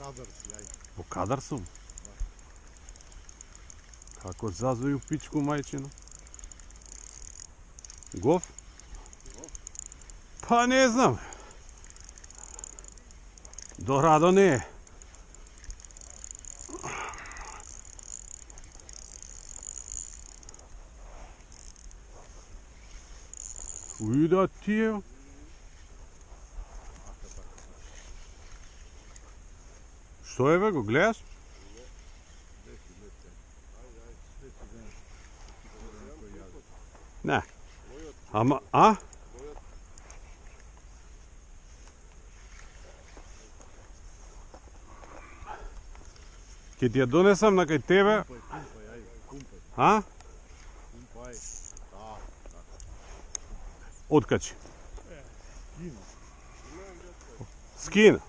кадар си, ај. Во кадар сум? Како зазој у пичку мајчино? Гов? Па не знам. До радо не е. Ујда тие. Што е бе, го гледаш? Не. Ама, а? Ке ти ја донесам на кај тебе. А? Откачи. Скина.